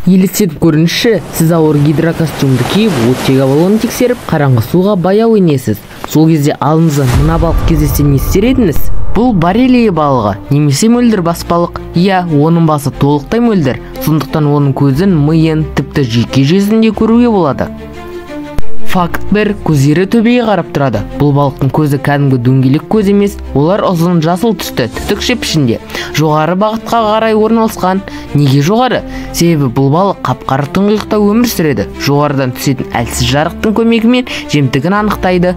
Елестетіп көріңізші, сіз ауыр гидрокостюмды киіп, оттегі баллонын тексеріп, қараңғы суға баяу енесіз. Сол кезде алдыңызда мына балық кездессе не істер едіңіз? Бұл боррелия балығы, немесе мөлдір бас балық. Иә, оның басы толықтай мөлдір, сондықтан оның көзін, миын, тіпті жүйке жүйесін де көруге болады. Факт 1. Көздері төбеге қарап тұрады. Бұл балықтың көзі кәдімгі дөңгелек көз емес, олар ұзын жасыл түсті, түтікше пішінде. Жоғары бағытқа қарай орналасқан. Неге жоғары? Себебі бұл балық қап-қара тұңғиықта өмір сүреді. Жоғарыдан түсетін әлсіз жарықтың көмегімен жемтігін анықтайды.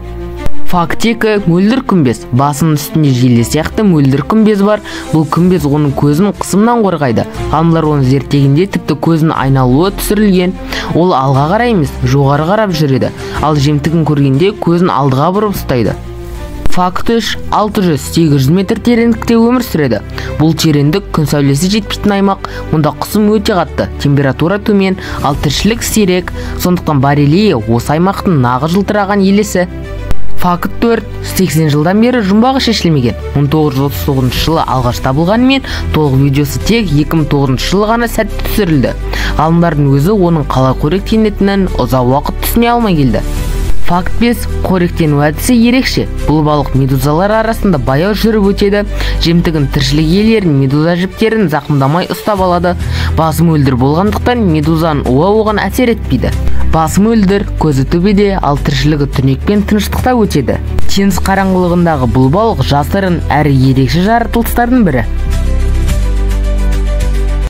Факт 2. Мөлдір күмбез. Басының үстінде желе сияқты мөлдір күмбез бар. Бұл күмбез оның көзін қысымнан қорғайды. Ғалымдар оны зерттегенде тіпті көзінің айналуы түсірілген. Ол алға қарай емес, жоғары қарап жүреді. Ал жемтігін көргенде көзін алдыға бұрып ұстайды. Факт 3. 600-800 метр тереңдікте өмір сүреді. Бұл тереңдік күн сәулесі жетпейтін аймақ. Мұнда қысым өте қатты, температура төмен, ал тіршілік сирек. Сондықтан боррелия осы аймақтың нағыз жылтыраған елесі. Факт 4. 80 жылдан бері жұмбағы шешілмеген. 1939 жылы алғаш табылғанымен, толық видеосы тек 2009 жылы ғана сәтті түсірілді. Ғалымдардың өзі оның қалай қоректенетінін ұзақ уақыт түсіне алмай келді. Факт 5. Қоректену әдісі ерекше. Бұл балық медузалар арасында баяу жүріп өтеді. Жемтігін тіршілік иелерін медуза жіптерін зақымдамай ұстап алады. Басы мөлдір болғандықтан медузаның уы оған әсер етпейді. Басы мөлдір, көзі төбеде, ал тіршілігі түнек пен тыныштықта өтеді. Теңіз қараңғылығындағы бұл балық жасырын әрі ерекше жаратылыстардың бірі.